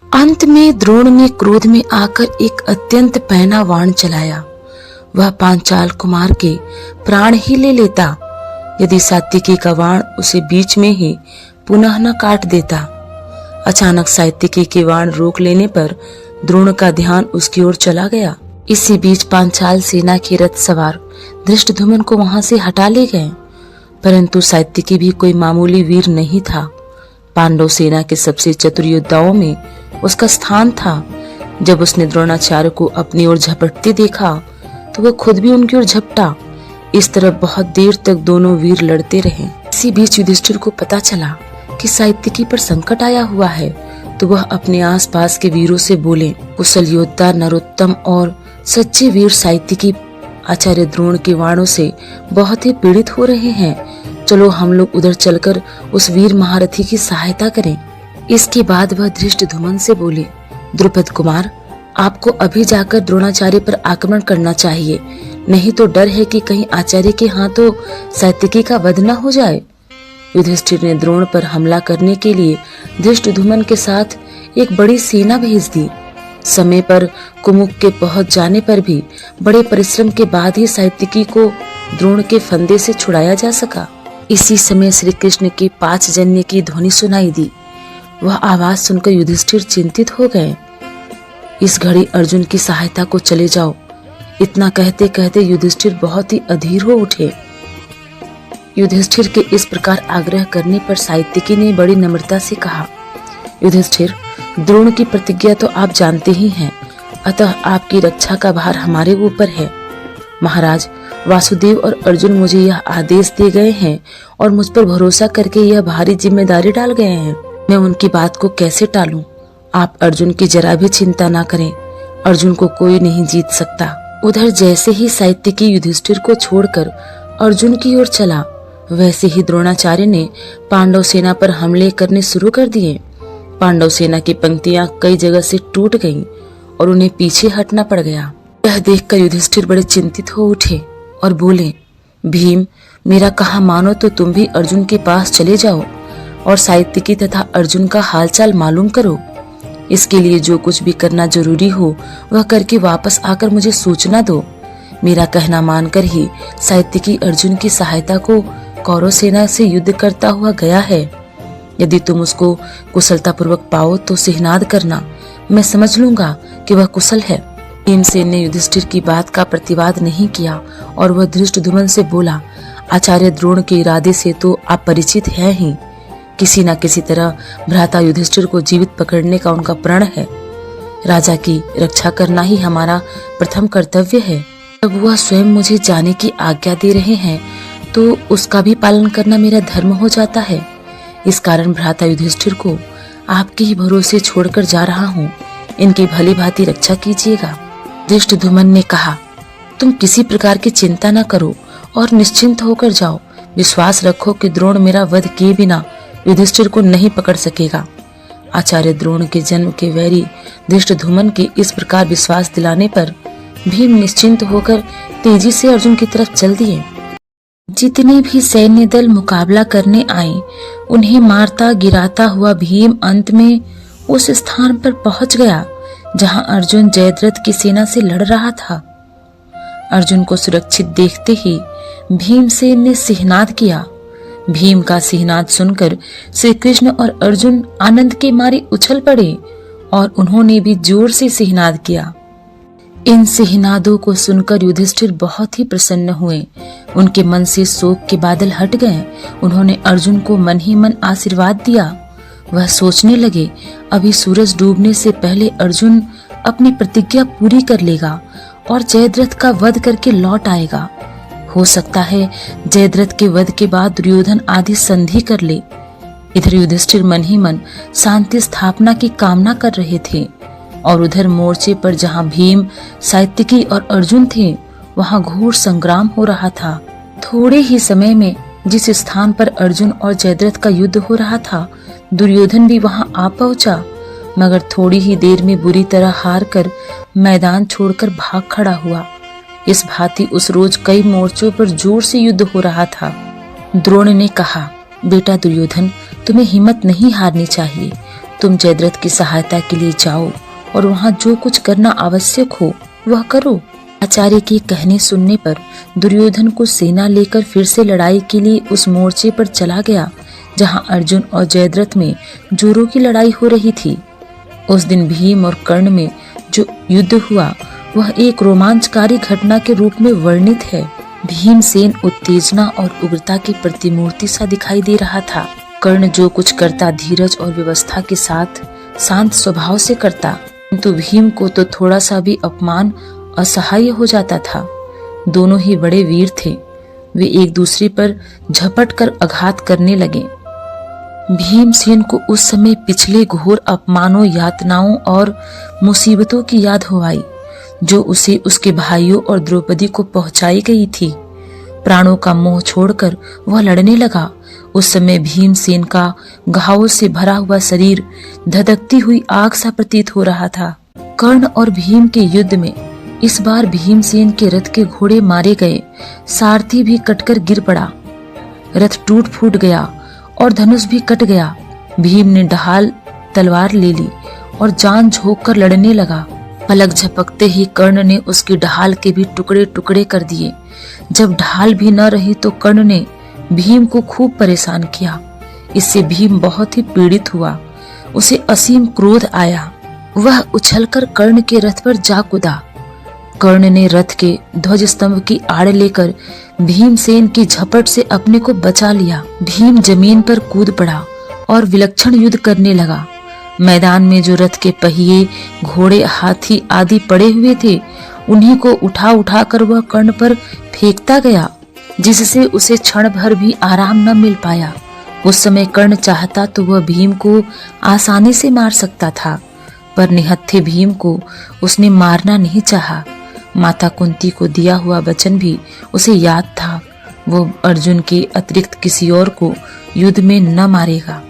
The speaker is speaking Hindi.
अंत में द्रोण ने क्रोध में आकर एक अत्यंत पैना बाण चलाया। वह पांचाल कुमार के प्राण ही ले लेता यदि सात्विकी का बाण उसे बीच में ही पुनः न काट देता। अचानक सात्विकी के बाण रोक लेने पर द्रोण का ध्यान उसकी ओर चला गया। इसी बीच पांचाल सेना के रथ सवार धृष्टद्युम्न को वहां से हटा ले गए, परंतु सात्विकी भी कोई मामूली वीर नहीं था। पांडव सेना के सबसे चतुर योद्धाओं में उसका स्थान था। जब उसने द्रोणाचार्य को अपनी ओर झपटते देखा तो वह खुद भी उनकी ओर झपटा। इस तरह बहुत देर तक दोनों वीर लड़ते रहे। इसी बीच युधिष्ठिर को पता चला कि सात्विकी पर संकट आया हुआ है, तो वह अपने आसपास के वीरों से बोले, कुशल योद्धा नरोत्तम और सच्चे वीर सात्विकी आचार्य द्रोण के बाणों से बहुत ही पीड़ित हो रहे हैं। चलो हम लोग उधर चलकर उस वीर महारथी की सहायता करें। इसके बाद वह धृष्टद्युम्न से बोले, द्रुपद कुमार, आपको अभी जाकर द्रोणाचार्य पर आक्रमण करना चाहिए, नहीं तो डर है कि कहीं आचार्य के हाथों सात्विकी का वध न हो जाए। युधिष्ठिर ने द्रोण पर हमला करने के लिए धृष्टद्युम्न के साथ एक बड़ी सेना भेज दी। समय पर कुमुक के पहुंच जाने पर भी बड़े परिश्रम के बाद ही सात्विकी को द्रोण के फंदे से छुड़ाया जा सका। इसी समय श्री कृष्ण के 5 जन्य की ध्वनि सुनाई दी। वह आवाज सुनकर युधिष्ठिर चिंतित हो गए। इस घड़ी अर्जुन की सहायता को चले जाओ। इतना कहते कहते युधिष्ठिर बहुत ही अधीर हो उठे। युधिष्ठिर के इस प्रकार आग्रह करने पर सात्विकी ने बड़ी नम्रता से कहा, युधिष्ठिर, द्रोण की प्रतिज्ञा तो आप जानते ही हैं, अतः आपकी रक्षा का भार हमारे ऊपर है। महाराज, वासुदेव और अर्जुन मुझे यह आदेश दे गए हैं और मुझ पर भरोसा करके यह भारी जिम्मेदारी डाल गए हैं। मैं उनकी बात को कैसे टालूं? आप अर्जुन की जरा भी चिंता ना करें, अर्जुन को कोई नहीं जीत सकता। उधर जैसे ही सात्विकी युधिष्ठिर को छोड़कर अर्जुन की ओर चला, वैसे ही द्रोणाचार्य ने पांडव सेना पर हमले करने शुरू कर दिए। पांडव सेना की पंक्तियां कई जगह से टूट गईं और उन्हें पीछे हटना पड़ गया। यह देखकर युधिष्ठिर बड़े चिंतित हो उठे और बोले, भीम, मेरा कहा मानो तो तुम भी अर्जुन के पास चले जाओ और सात्विकी तथा अर्जुन का हालचाल मालूम करो। इसके लिए जो कुछ भी करना जरूरी हो वह करके वापस आकर मुझे सूचना दो। मेरा कहना मानकर ही सात्विकी अर्जुन की सहायता को कौरव सेना से युद्ध करता हुआ गया है। यदि तुम उसको कुशलतापूर्वक पाओ तो सिहनाद करना, मैं समझ लूंगा कि वह कुशल है। भीमसेन ने युधिष्ठिर की बात का प्रतिवाद नहीं किया और वह धृष्टद्युम्न से बोला, आचार्य द्रोण के इरादे से तो आप परिचित हैं ही। किसी न किसी तरह भ्राता युधिष्ठिर को जीवित पकड़ने का उनका प्रण है। राजा की रक्षा करना ही हमारा प्रथम कर्तव्य है। जब वह स्वयं मुझे जाने की आज्ञा दे रहे हैं तो उसका भी पालन करना मेरा धर्म हो जाता है। इस कारण भ्राता युधिष्ठिर को आपके ही भरोसे छोड़कर जा रहा हूँ। इनकी भली भांति रक्षा कीजिएगा। धृष्टद्युम्न ने कहा, तुम किसी प्रकार की चिंता न करो और निश्चिंत होकर जाओ। विश्वास रखो कि द्रोण मेरा वध किए बिना युधिष्ठिर को नहीं पकड़ सकेगा। आचार्य द्रोण के जन्म के वैरी धृष्टद्युम्न के इस प्रकार विश्वास दिलाने पर भीम निश्चिंत होकर तेजी से अर्जुन की तरफ चल दिए। जितने भी सैन्य दल मुकाबला करने आए उन्हें मारता गिराता हुआ भीम अंत में उस स्थान पर पहुंच गया जहां अर्जुन जयद्रथ की सेना से लड़ रहा था। अर्जुन को सुरक्षित देखते ही भीमसेन ने सिहनाद किया। भीम का सिहनाद सुनकर श्री कृष्ण और अर्जुन आनंद के मारे उछल पड़े और उन्होंने भी जोर से सिहनाद किया। इन सिहनादों को सुनकर युधिष्ठिर बहुत ही प्रसन्न हुए। उनके मन से शोक के बादल हट गए। उन्होंने अर्जुन को मन ही मन आशीर्वाद दिया। वह सोचने लगे, अभी सूरज डूबने से पहले अर्जुन अपनी प्रतिज्ञा पूरी कर लेगा और जयद्रथ का वध करके लौट आएगा। हो सकता है जयद्रथ के वध के बाद दुर्योधन आदि संधि कर ले। इधर युधिष्ठिर मन ही मन शांति स्थापना की कामना कर रहे थे और उधर मोर्चे पर जहां भीम, सात्विकी और अर्जुन थे वहां घोर संग्राम हो रहा था। थोड़े ही समय में जिस स्थान पर अर्जुन और जयद्रथ का युद्ध हो रहा था, दुर्योधन भी वहां आ पहुंचा, मगर थोड़ी ही देर में बुरी तरह हार कर मैदान छोड़कर भाग खड़ा हुआ। इस भांति उस रोज कई मोर्चों पर जोर से युद्ध हो रहा था। द्रोण ने कहा, बेटा दुर्योधन, तुम्हें हिम्मत नहीं हारनी चाहिए। तुम जयद्रथ की सहायता के लिए जाओ और वहाँ जो कुछ करना आवश्यक हो वह करो। आचार्य के कहने सुनने पर दुर्योधन को सेना लेकर फिर से लड़ाई के लिए उस मोर्चे पर चला गया जहाँ अर्जुन और जयद्रथ में जोरों की लड़ाई हो रही थी। उस दिन भीम और कर्ण में जो युद्ध हुआ वह एक रोमांचकारी घटना के रूप में वर्णित है। भीमसेन उत्तेजना और उग्रता की प्रतिमूर्ति सा दिखाई दे रहा था। कर्ण जो कुछ करता धीरज और व्यवस्था के साथ शांत स्वभाव से करता, किंतु भीम को तो थोड़ा सा भी अपमान असहाय हो जाता था। दोनों ही बड़े वीर थे। वे एक दूसरे पर झपट कर आघात करने लगे। भीमसेन को उस समय पिछले घोर अपमानों, यातनाओं और मुसीबतों की याद हो आई जो उसे उसके भाइयों और द्रौपदी को पहुंचाई गई थी। प्राणों का मोह छोड़कर वह लड़ने लगा। उस समय भीमसेन का घावों से भरा हुआ शरीर धधकती हुई आग सा प्रतीत हो रहा था। कर्ण और भीम के युद्ध में इस बार भीमसेन के रथ के घोड़े मारे गए, सारथी भी कटकर गिर पड़ा, रथ टूट फूट गया और धनुष भी कट गया। भीम ने ढाल तलवार ले ली और जान झोंक कर लड़ने लगा। पलक झपकते ही कर्ण ने उसकी ढाल के भी टुकड़े टुकड़े कर दिए। जब ढाल भी न रही तो कर्ण ने भीम को खूब परेशान किया। इससे भीम बहुत ही पीड़ित हुआ। उसे असीम क्रोध आया। वह उछलकर कर्ण के रथ पर जा कूदा। कर्ण ने रथ के ध्वज स्तंभ की आड़ लेकर भीमसेन की झपट से अपने को बचा लिया। भीम जमीन पर कूद पड़ा और विलक्षण युद्ध करने लगा। मैदान में जो रथ के पहिए, घोड़े, हाथी आदि पड़े हुए थे उन्हीं को उठा उठा कर वह कर्ण पर फेंकता गया, जिससे उसे क्षण भर भी आराम न मिल पाया। उस समय कर्ण चाहता तो वह भीम को आसानी से मार सकता था, पर निहत्थे भीम को उसने मारना नहीं चाहा। माता कुंती को दिया हुआ वचन भी उसे याद था, वो अर्जुन के अतिरिक्त किसी और को युद्ध में न मारेगा।